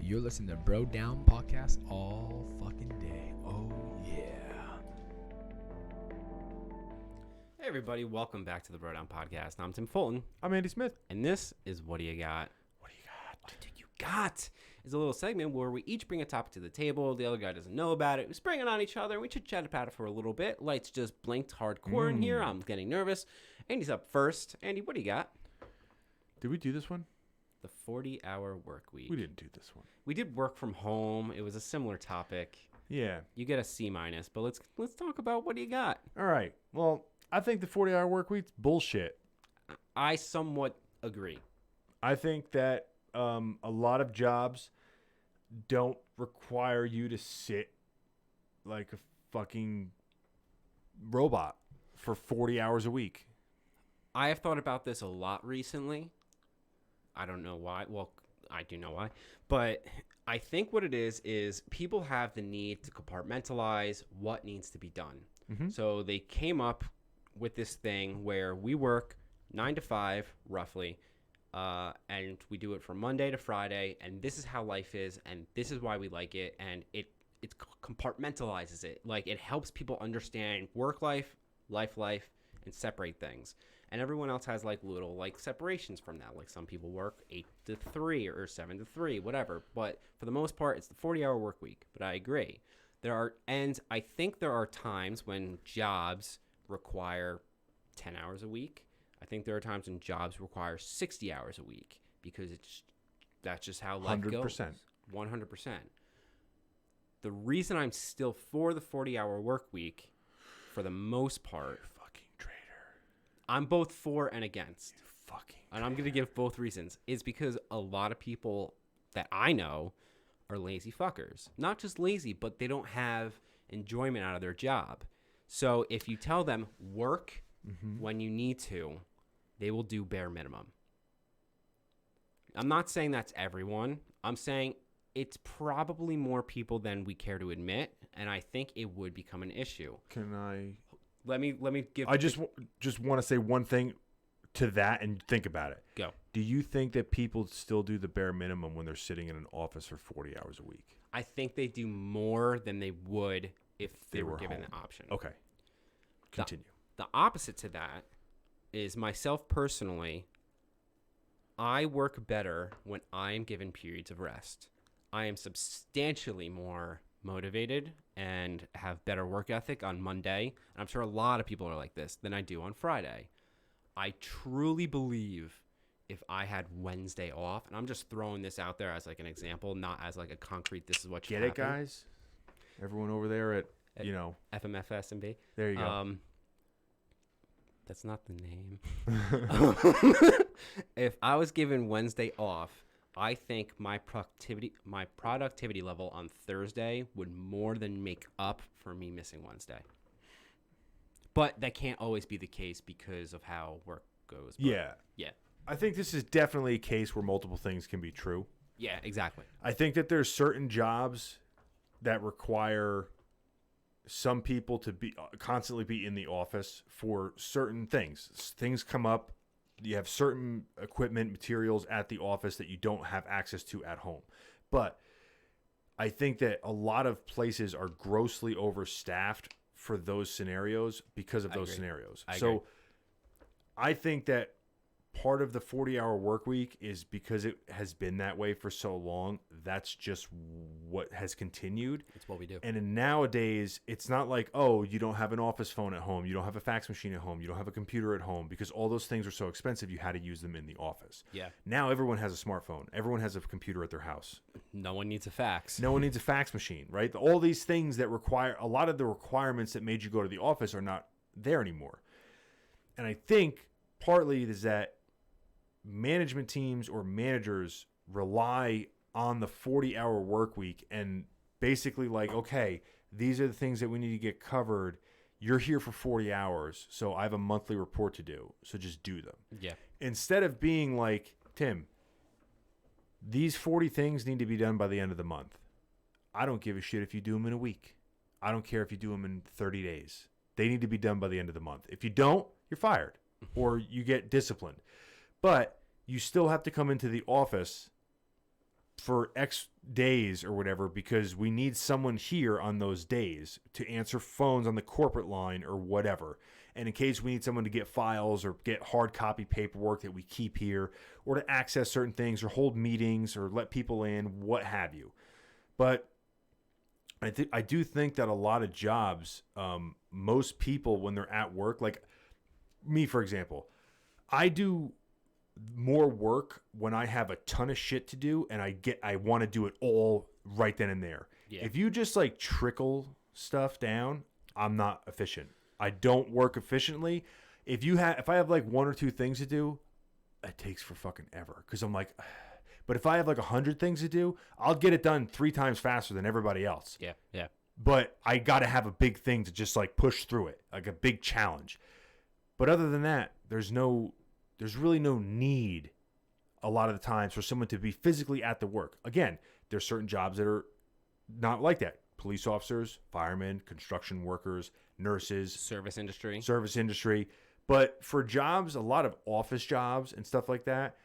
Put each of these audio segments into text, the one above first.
You're listening to Bro Down Podcast all fucking day. Oh, yeah. Hey, everybody. Welcome back to the Bro Down Podcast. I'm Tim Fulton. I'm Andy Smith. And this is What Do You Got? What do you got? What do you got? It's a little segment where we each bring a topic to the table. The other guy doesn't know about it. We spring it on each other. We chit chat about it for a little bit. Lights just blinked hardcore in here. I'm getting nervous. Andy's up first. Andy, what do you got? Did we do this one? The 40-hour work week. We didn't do this one. We did work from home. It was a similar topic. Yeah. You get a C-, but let's talk about what do you got? All right. Well, I think the 40-hour work week's bullshit. I somewhat agree. I think that a lot of jobs don't require you to sit like a fucking robot for 40 hours a week. I have thought about this a lot recently. I don't know why. Well, I do know why. But I think what it is people have the need to compartmentalize what needs to be done. Mm-hmm. So they came up with this thing where we work 9 to 5, roughly, and we do it from Monday to Friday, and this is how life is, and this is why we like it, and it compartmentalizes it. Like, it helps people understand work life, life, and separate things. And everyone else has like little like separations from that. Like some people work 8 to 3 or 7 to 3, whatever. But for the most part, it's the 40-hour work week. But I agree. And I think there are times when jobs require 10 hours a week. I think there are times when jobs require 60 hours a week because that's just how life 100%. goes. 100%. The reason I'm still for the 40-hour work week, for the most part, I'm both for and against. And I'm going to give both reasons. Is because a lot of people that I know are lazy fuckers. Not just lazy, but they don't have enjoyment out of their job. So if you tell them work when you need to, they will do bare minimum. I'm not saying that's everyone. I'm saying it's probably more people than we care to admit. And I think it would become an issue. Can I... Let me give... I just want to say one thing to that and think about it. Go. Do you think that people still do the bare minimum when they're sitting in an office for 40 hours a week? I think they do more than they would if they were given home. the option. Okay. Continue. The opposite to that is myself personally. I work better when I am given periods of rest. I am substantially more motivated and have better work ethic on Monday, and I'm sure a lot of people are like this, than I do on Friday. I truly believe if I had Wednesday off, and I'm just throwing this out there as like an example, not as like a concrete, this is what should happen. Get it, guys? Everyone over there at FMFSMB. There you go. That's not the name. If I was given Wednesday off, I think my productivity level on Thursday would more than make up for me missing Wednesday. But that can't always be the case because of how work goes. But yeah. I think this is definitely a case where multiple things can be true. Yeah, exactly. I think that there's certain jobs that require some people to be constantly be in the office for certain things. Things come up. You have certain equipment, materials at the office that you don't have access to at home. But I think that a lot of places are grossly overstaffed for those scenarios because of those scenarios. So I think that part of the 40-hour work week is because it has been that way for so long. That's just what has continued. It's what we do. And nowadays, it's not like, oh, you don't have an office phone at home. You don't have a fax machine at home. You don't have a computer at home because all those things are so expensive. You had to use them in the office. Yeah. Now everyone has a smartphone. Everyone has a computer at their house. No one needs a fax. No one needs a fax machine, right? All these things that require a lot of the requirements that made you go to the office are not there anymore. And I think partly it is that management teams or managers rely on the 40-hour work week and basically like, okay, these are the things that we need to get covered. You're here for 40 hours, so I have a monthly report to do, so just do them. Yeah. Instead of being like, Tim, these 40 things need to be done by the end of the month. I don't give a shit if you do them in a week. I don't care if you do them in 30 days. They need to be done by the end of the month. If you don't, you're fired or you get disciplined. But you still have to come into the office for X days or whatever because we need someone here on those days to answer phones on the corporate line or whatever. And in case we need someone to get files or get hard copy paperwork that we keep here or to access certain things or hold meetings or let people in, what have you. But I do think that a lot of jobs, most people when they're at work, like me, for example, I do more work when I have a ton of shit to do and I want to do it all right then and there. Yeah. If you just like trickle stuff down, I'm not efficient. I don't work efficiently. If I have like one or two things to do, it takes for fucking ever because I'm like, but if I have like 100 things to do, I'll get it done 3 times faster than everybody else. Yeah. Yeah. But I got to have a big thing to just like push through it, like a big challenge. But other than that, there's really no need a lot of the times for someone to be physically at the work. Again, there's certain jobs that are not like that. Police officers, firemen, construction workers, nurses, Service industry. But for jobs, a lot of office jobs and stuff like that,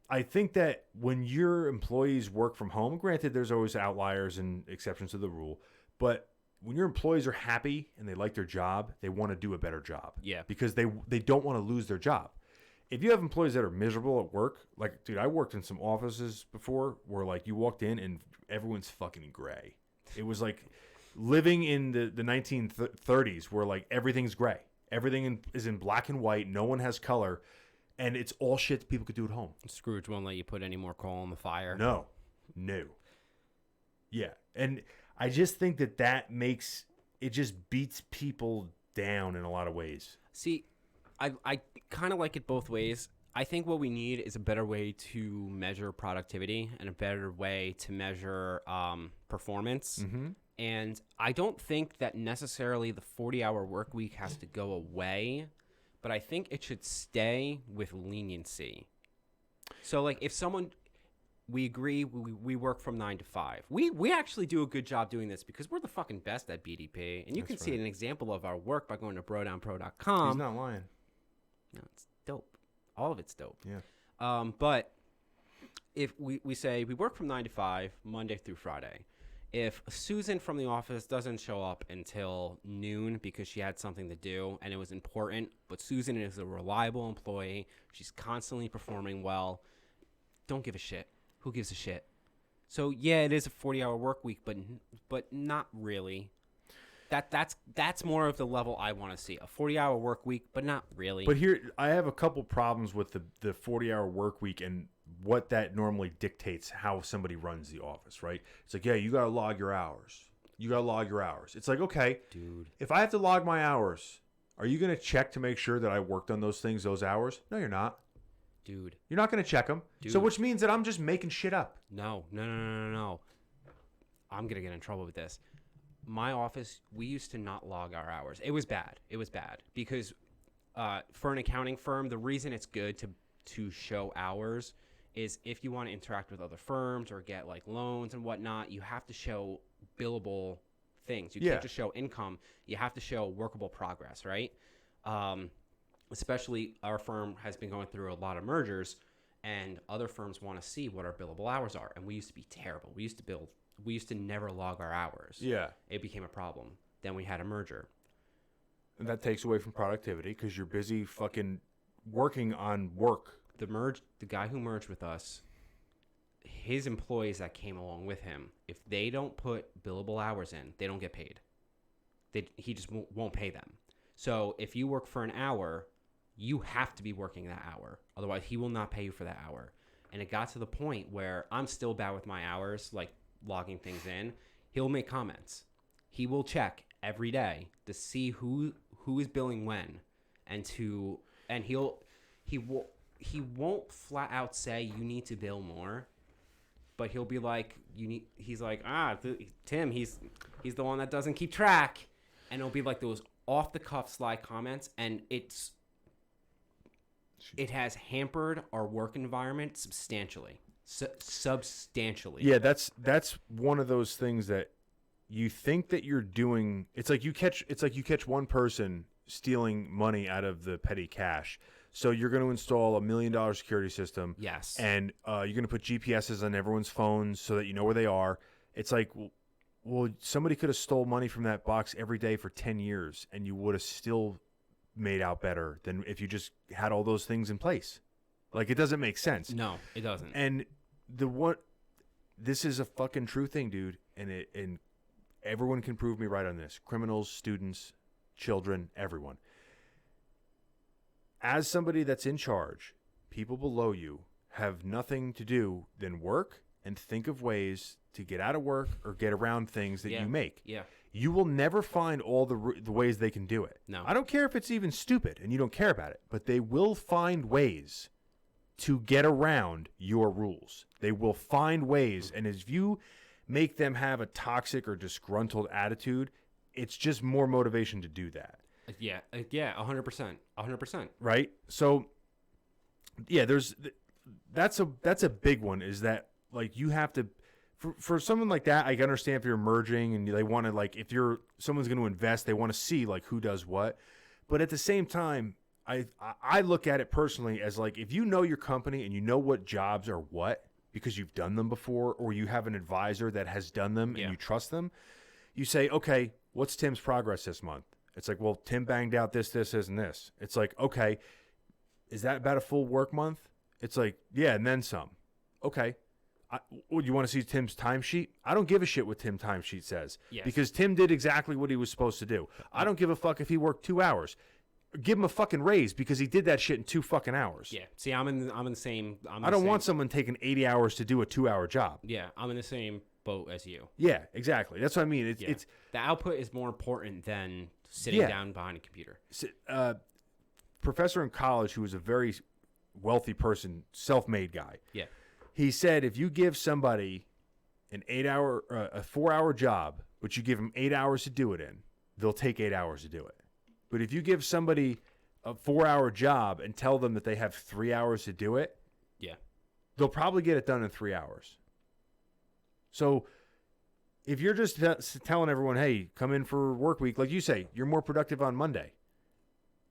I think that when your employees work from home, granted there's always outliers and exceptions to the rule, but when your employees are happy and they like their job, they want to do a better job. Yeah. Because they don't want to lose their job. If you have employees that are miserable at work, like, dude, I worked in some offices before where, like, you walked in and everyone's fucking gray. It was like living in the 1930s where, like, everything's gray. Everything is in black and white. No one has color. And it's all shit that people could do at home. Scrooge won't let you put any more coal on the fire. No. Yeah. And I just think that makes it just beats people down in a lot of ways. See, I kind of like it both ways. I think what we need is a better way to measure productivity and a better way to measure performance. Mm-hmm. And I don't think that necessarily the 40-hour work week has to go away, but I think it should stay with leniency. So, like, if someone... We agree we work from 9 to 5. We actually do a good job doing this because we're the fucking best at BDP. And you can see an example of our work by going to brodownpro.com. He's not lying. No, it's dope. All of it's dope. Yeah. But if we say we work from 9 to 5, Monday through Friday. If Susan from the office doesn't show up until noon because she had something to do and it was important, but Susan is a reliable employee, she's constantly performing well, don't give a shit. Who gives a shit? So yeah, it is a 40-hour work week, but not really. That's more of the level I want to see. A 40-hour work week, but not really. But here, I have a couple problems with the 40-hour work week and what that normally dictates how somebody runs the office, right? It's like, yeah, you got to log your hours. It's like, okay, dude, if I have to log my hours, are you going to check to make sure that I worked on those things, those hours? No, you're not. Dude. You're not going to check them. Dude. So which means that I'm just making shit up. No. I'm going to get in trouble with this. My office, we used to not log our hours. It was bad. Because for an accounting firm, the reason it's good to show hours is if you want to interact with other firms or get like loans and whatnot, you have to show billable things. You can't just show income. You have to show workable progress, right? Especially our firm has been going through a lot of mergers and other firms want to see what our billable hours are. And we used to be terrible. We used to never log our hours. Yeah. It became a problem. Then we had a merger. And that takes away from productivity because you're busy fucking working on work. The guy who merged with us, his employees that came along with him, if they don't put billable hours in, they don't get paid. He just won't pay them. So if you work for an hour, you have to be working that hour. Otherwise, he will not pay you for that hour. And it got to the point where I'm still bad with my hours, like logging things in. He'll make comments. He will check every day to see who is billing when, and he won't flat out say you need to bill more, but he'll be like he's like Tim, he's the one that doesn't keep track, and it'll be like those off the cuff sly comments, and it has hampered our work environment substantially. Substantially. Yeah, that's one of those things that you think that you're doing. It's like you catch one person stealing money out of the petty cash. So you're going to install $1 million security system. Yes. And you're going to put GPSs on everyone's phones so that you know where they are. It's like, well, somebody could have stole money from that box every day for 10 years, and you would have still made out better than if you just had all those things in place. Like, it doesn't make sense. No, it doesn't. And this is a fucking true thing, dude. And everyone can prove me right on this. Criminals, students, children, everyone. As somebody that's in charge, people below you have nothing to do than work and think of ways to get out of work or get around things that you make. Yeah. You will never find all the ways they can do it. No. I don't care if it's even stupid and you don't care about it, but they will find ways to get around your rules. They will find ways, and if you make them have a toxic or disgruntled attitude, it's just more motivation to do that. Yeah, 100%, 100%. Right? So, yeah, that's a big one. Is that like you have to for someone like that? I can understand if you're merging and they want to like if someone's going to invest, they want to see like who does what. But at the same time, I look at it personally as like if you know your company and you know what jobs are what because you've done them before or you have an advisor that has done them and you trust them, you say, okay, what's Tim's progress this month? It's like, well, Tim banged out this, and this. It's like, okay, is that about a full work month? It's like, yeah, and then some. Okay. You want to see Tim's timesheet? I don't give a shit what Tim's timesheet says. Yes. Because Tim did exactly what he was supposed to do. I don't give a fuck if he worked 2 hours. Give him a fucking raise because he did that shit in 2 fucking hours. Yeah. See, I'm in the same. I don't want someone taking 80 hours to do a 2-hour job. Yeah, I'm in the same boat as you. Yeah, exactly. That's what I mean. It's the output is more important than sitting down behind a computer. Professor in college who was a very wealthy person, self-made guy. Yeah. He said if you give somebody a 4-hour job, but you give them 8 hours to do it in, they'll take 8 hours to do it. But if you give somebody a 4-hour job and tell them that they have 3 hours to do it, they'll probably get it done in 3 hours. So if you're just telling everyone, hey, come in for work week, like you say, you're more productive on Monday.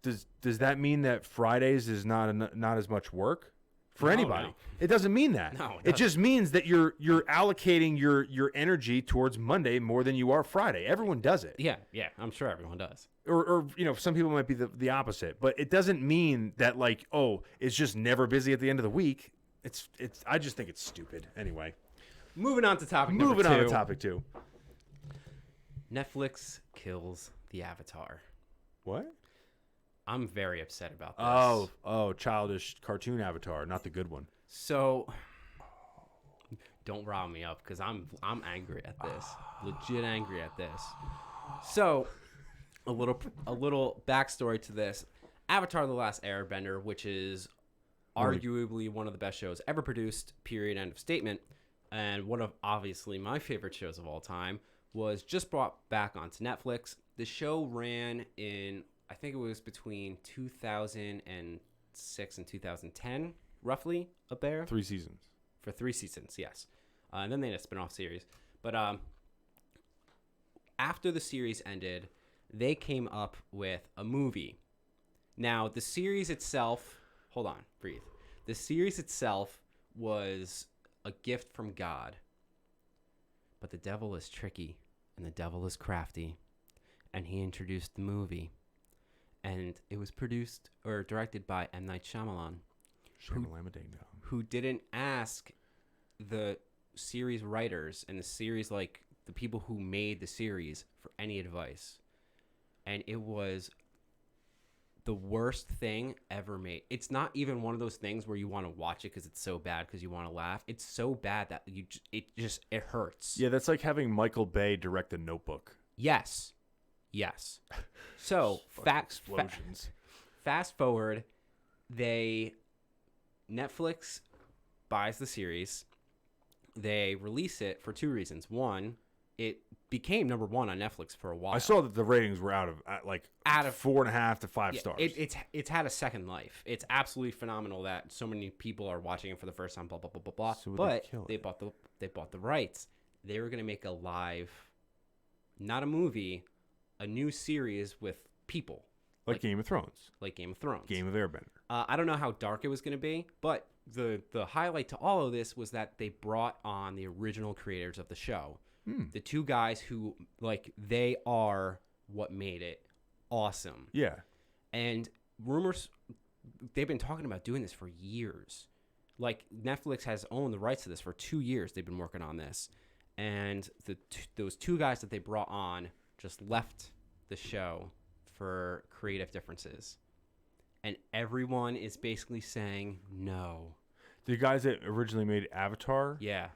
Does that mean that Fridays is not as much work for anybody? No. It doesn't mean that. No, it just means that you're allocating your energy towards Monday more than you are Friday. Everyone does it. Yeah, I'm sure everyone does. Or some people might be the opposite, but it doesn't mean that like, oh, it's just never busy at the end of the week. It's I just think it's stupid. Anyway. Moving on to topic number 2. Moving on to topic 2. Netflix kills the Avatar. What? I'm very upset about this. Oh, childish cartoon Avatar, not the good one. So, don't rile me up because I'm angry at this. Legit angry at this. So, a little backstory to this. Avatar: The Last Airbender, which is arguably one of the best shows ever produced, period, end of statement, and one of obviously my favorite shows of all time, was just brought back onto Netflix. The show ran in, I think it was between 2006 and 2010, roughly, up there. 3 seasons. For 3 seasons, yes. And then they had a spin-off series. But after the series ended, they came up with a movie. Now, the series itself... Hold on, breathe. The series itself was a gift from God. But the devil is tricky, and the devil is crafty. And he introduced the movie. And it was produced or directed by M. Night Shyamalan. Who didn't ask the series writers and the series, like, the people who made the series for any advice. And it was the worst thing ever made. It's not even one of those things where you want to watch it because it's so bad because you want to laugh. It's so bad that it hurts. Yeah, that's like having Michael Bay direct The Notebook. Yes. So, explosions. Fast forward, Netflix buys the series. They release it for 2 reasons. One, it became number 1 on Netflix for a while. I saw that the ratings were out of 4.5 to 5 stars. It's had a second life. It's absolutely phenomenal that so many people are watching it for the first time. Blah blah blah blah blah. So but they bought the rights. They were gonna make a live, not a movie, a new series with people, Like Game of Thrones. Like Game of Thrones. Game of Airbender. I don't know how dark it was going to be, but the highlight to all of this was that they brought on the original creators of the show. The two guys who, like, they are what made it awesome. Yeah. And rumors, they've been talking about doing this for years. Like, Netflix has owned the rights to this for 2 years. They've been working on this. And those two guys that they brought on just left the show for creative differences. And everyone is basically saying no. The guys that originally made Avatar, Yeah.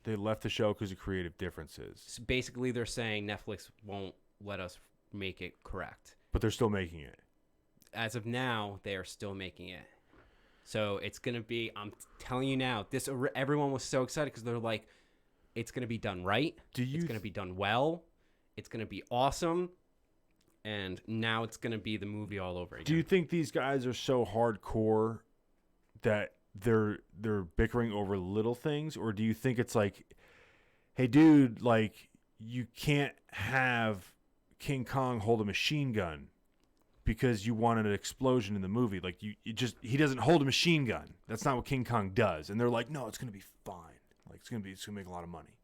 they left the show because of creative differences. So basically, they're saying Netflix won't let us make it correct. But they're still making it. As of now, they are still making it. So it's going to be, I'm telling you now, everyone was so excited because they're like, it's going to be done right. It's going to be done well. It's going to be awesome. And now it's going to be the movie all over again. Do you think these guys are so hardcore that they're bickering over little things? Or do you think it's like, hey, dude, like, you can't have King Kong hold a machine gun because you wanted an explosion in the movie. Like, he doesn't hold a machine gun. That's not what King Kong does. And they're like, no, it's going to be fine. Like, it's going to make a lot of money.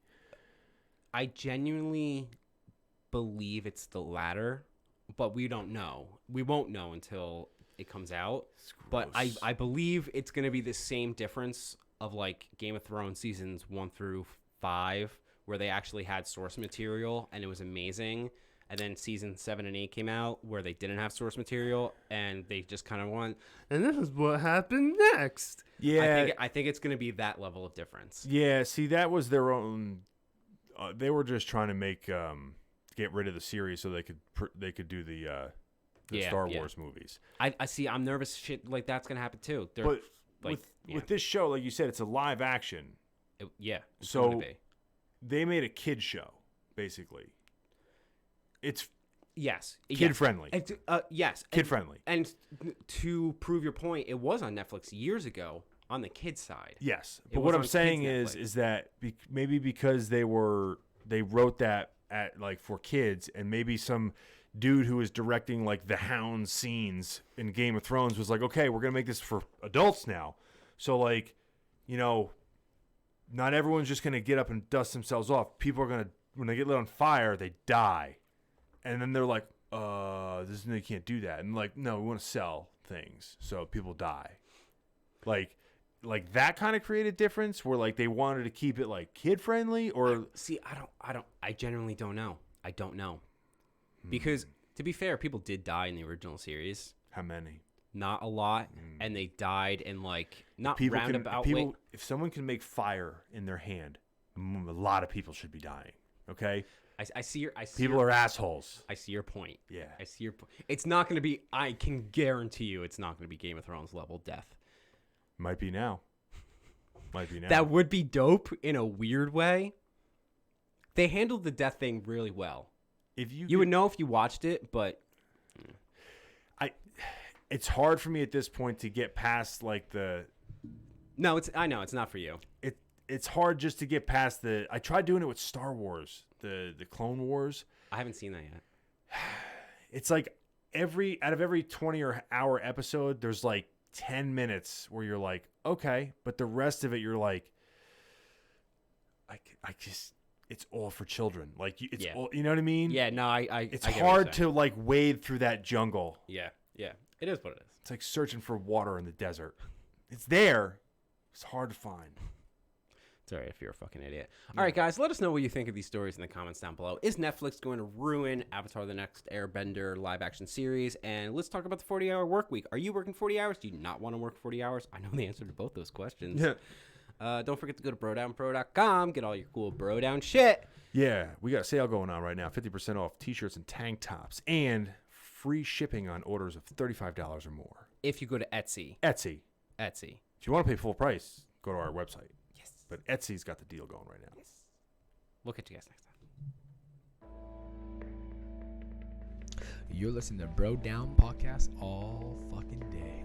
I genuinely believe it's the latter, but we don't know. We won't know until it comes out. But I believe it's going to be the same difference of, like, Game of Thrones seasons 1 through 5, where they actually had source material and it was amazing. And then season 7 and 8 came out where they didn't have source material and they just kind of went, and this is what happened next. Yeah. I think it's going to be that level of difference. Yeah, see, that was their own. They were just trying to get rid of the series so they could do the Star Wars movies. I see. I'm nervous. Shit like that's gonna happen too. But with this show, like you said, it's a live action. It's gonna be. They made a kid show, basically. It's kid friendly. Yes, kid friendly. And to prove your point, it was on Netflix years ago on the kids side. Yes, but what I'm saying is that maybe because they wrote that at like for kids, and maybe some dude who was directing like the Hound scenes in Game of Thrones was like, okay, we're gonna make this for adults now. So like, not everyone's just gonna get up and dust themselves off. People are gonna, when they get lit on fire, they die. And then they're like, you can't do that. And like, no, we want to sell things, so people die. Like that kind of created difference where like they wanted to keep it like kid friendly, or I genuinely don't know. I don't know. Because to be fair, people did die in the original series. How many? Not a lot, and they died in like not people roundabout. If someone can make fire in their hand, a lot of people should be dying. Okay. I see people are assholes. I see your point. Yeah. I see your point. It's not going to be. I can guarantee you, it's not going to be Game of Thrones level death. Might be now. That would be dope in a weird way. They handled the death thing really well. If you would know if you watched it, but it's hard for me at this point to get past like the. No, I know it's not for you. It's hard just to get past the. I tried doing it with Star Wars, the Clone Wars. I haven't seen that yet. It's like out of every 20-hour episode, there's like 10 minutes where you're like, okay, but the rest of it, you're like, I just, it's all for children. Like it's all, you know what I mean? Yeah, no, it's hard to like wade through that jungle. Yeah, it is what it is. It's like searching for water in the desert. It's there. It's hard to find. Sorry if you're a fucking idiot. All right, guys, let us know what you think of these stories in the comments down below. Is Netflix going to ruin Avatar: The Next Airbender live-action series? And let's talk about the 40-hour work week. Are you working 40 hours? Do you not want to work 40 hours? I know the answer to both those questions. Yeah. Don't forget to go to brodownpro.com. Get all your cool bro down shit. Yeah, we got a sale going on right now. 50% off T-shirts and tank tops. And free shipping on orders of $35 or more. If you go to Etsy. Etsy. If you want to pay full price, go to our website. But Etsy's got the deal going right now. Yes. We'll catch you guys next time. You're listening to Bro Down Podcast all fucking day.